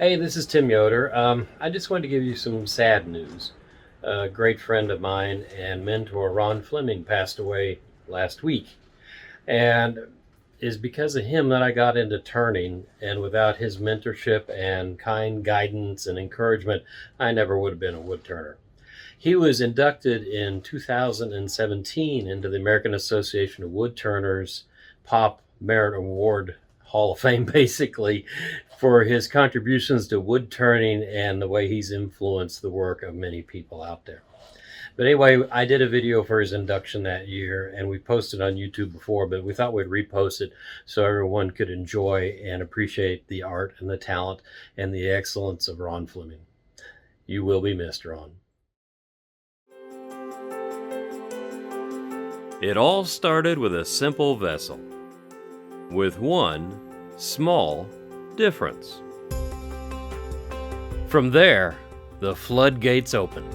Hey, this is Tim Yoder. I just wanted to give you some sad news. A great friend of mine and mentor, Ron Fleming, passed away last week. And is because of him that I got into turning. And without his mentorship and kind guidance and encouragement, I never would have been a woodturner. He was inducted in 2017 into the American Association of Woodturners Pop Merit Award Hall of Fame, basically, for his contributions to wood turning and the way he's influenced the work of many people out there. But anyway, I did a video for his induction that year, and we posted on YouTube before, but we thought we'd repost it so everyone could enjoy and appreciate the art and the talent and the excellence of Ron Fleming. You will be missed, Ron. It all started with a simple vessel, with one small difference. From there, the floodgates opened.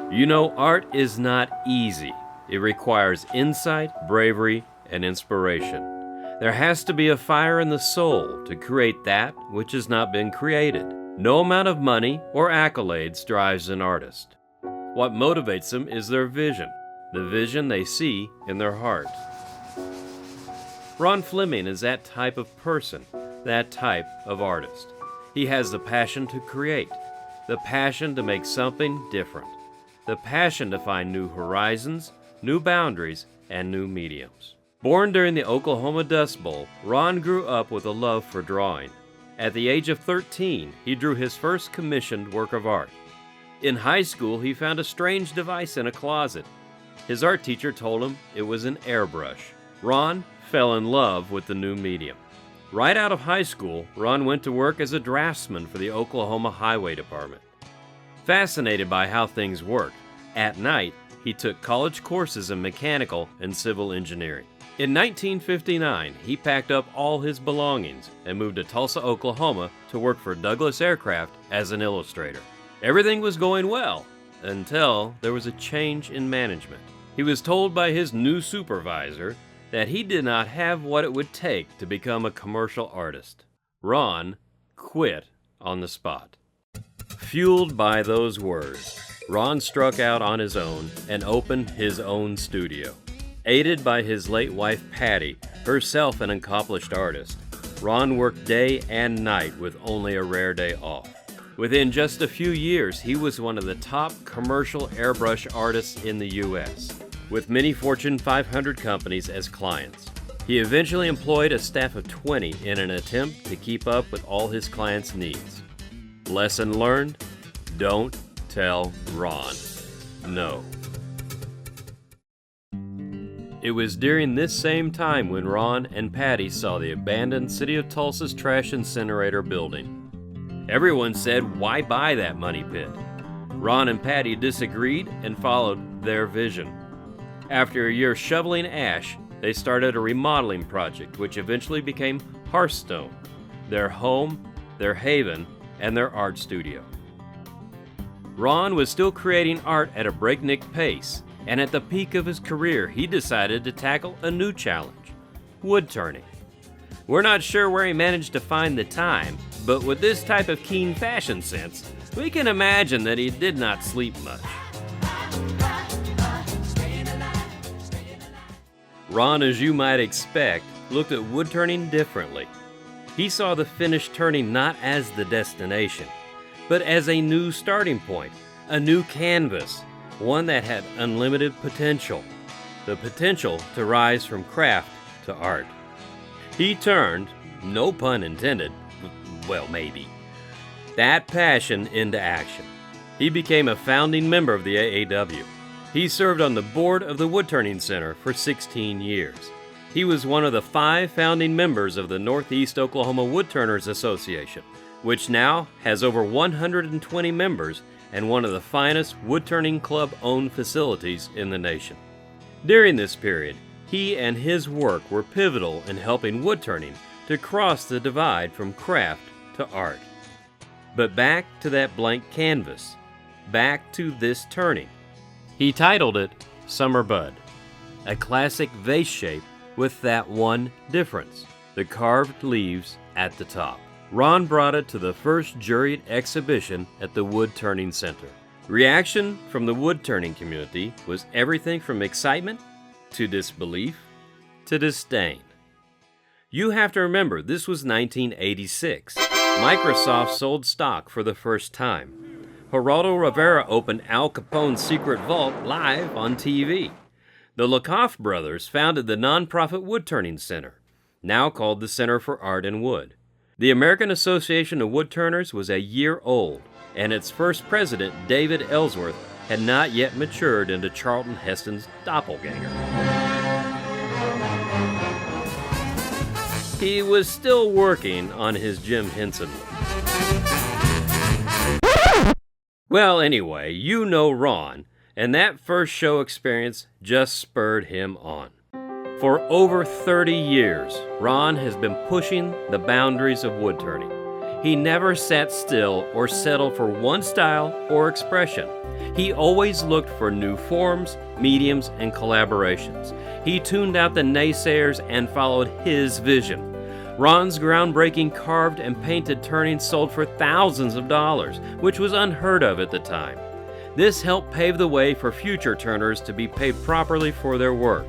You know, art is not easy. It requires insight, bravery, and inspiration. There has to be a fire in the soul to create that which has not been created. No amount of money or accolades drives an artist. What motivates them is their vision, the vision they see in their heart. Ron Fleming is that type of person, that type of artist. He has the passion to create, the passion to make something different, the passion to find new horizons, new boundaries, and new mediums. Born during the Oklahoma Dust Bowl, Ron grew up with a love for drawing. At the age of 13, he drew his first commissioned work of art. In high school, he found a strange device in a closet. His art teacher told him it was an airbrush. Ron fell in love with the new medium. Right out of high school, Ron went to work as a draftsman for the Oklahoma Highway Department. Fascinated by how things worked, at night, he took college courses in mechanical and civil engineering. In 1959, he packed up all his belongings and moved to Tulsa, Oklahoma to work for Douglas Aircraft as an illustrator. Everything was going well until there was a change in management. He was told by his new supervisor that he did not have what it would take to become a commercial artist. Ron quit on the spot. Fueled by those words, Ron struck out on his own and opened his own studio. Aided by his late wife Patty, herself an accomplished artist, Ron worked day and night with only a rare day off. Within just a few years, he was one of the top commercial airbrush artists in the U.S., with many Fortune 500 companies as clients. He eventually employed a staff of 20 in an attempt to keep up with all his clients' needs. Lesson learned: don't tell Ron no. It was during this same time when Ron and Patty saw the abandoned City of Tulsa's trash incinerator building. Everyone said, why buy that money pit? Ron and Patty disagreed and followed their vision. After a year shoveling ash, they started a remodeling project which eventually became Hearthstone, their home, their haven, and their art studio. Ron was still creating art at a breakneck pace, and at the peak of his career, he decided to tackle a new challenge: wood turning. We're not sure where he managed to find the time, but with this type of keen fashion sense, we can imagine that he did not sleep much. Ron, as you might expect, looked at wood turning differently. He saw the finished turning not as the destination, but as a new starting point, a new canvas, one that had unlimited potential, the potential to rise from craft to art. He turned, no pun intended, well maybe, that passion into action. He became a founding member of the AAW. He served on the board of the Woodturning Center for 16 years. He was one of the 5 founding members of the Northeast Oklahoma Woodturners Association, which now has over 120 members and one of the finest woodturning club-owned facilities in the nation. During this period, he and his work were pivotal in helping woodturning to to cross the divide from craft to art. But back to that blank canvas, back to this turning. He titled it Summer Bud, a classic vase shape with that one difference, the carved leaves at the top. Ron brought it to the first juried exhibition at the Woodturning Center. Reaction from the woodturning community was everything from excitement to disbelief to disdain. You have to remember, this was 1986. Microsoft sold stock for the first time. Geraldo Rivera opened Al Capone's secret vault live on TV. The Lakoff brothers founded the nonprofit Woodturning Center, now called the Center for Art and Wood. The American Association of Woodturners was a year old, and its first president, David Ellsworth, had not yet matured into Charlton Heston's doppelganger. He was still working on his Jim Henson look. Well, anyway, you know Ron, and that first show experience just spurred him on. For over 30 years, Ron has been pushing the boundaries of woodturning. He never sat still or settled for one style or expression. He always looked for new forms, mediums, and collaborations. He tuned out the naysayers and followed his vision. Ron's groundbreaking carved and painted turnings sold for thousands of dollars, which was unheard of at the time. This helped pave the way for future turners to be paid properly for their work.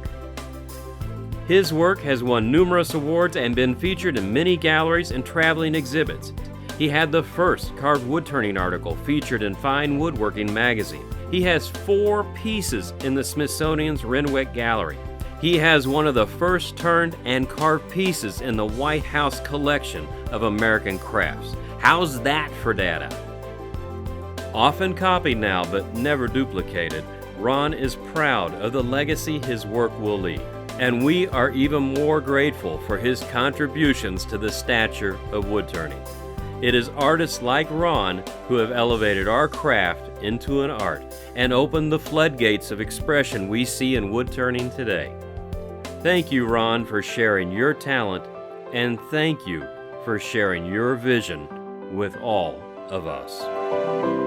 His work has won numerous awards and been featured in many galleries and traveling exhibits. He had the first carved woodturning article featured in Fine Woodworking magazine. He has 4 pieces in the Smithsonian's Renwick Gallery. He has one of the first turned and carved pieces in the White House collection of American crafts. How's that for data? Often copied now but never duplicated, Ron is proud of the legacy his work will leave. And we are even more grateful for his contributions to the stature of woodturning. It is artists like Ron who have elevated our craft into an art and opened the floodgates of expression we see in woodturning today. Thank you, Ron, for sharing your talent, and thank you for sharing your vision with all of us.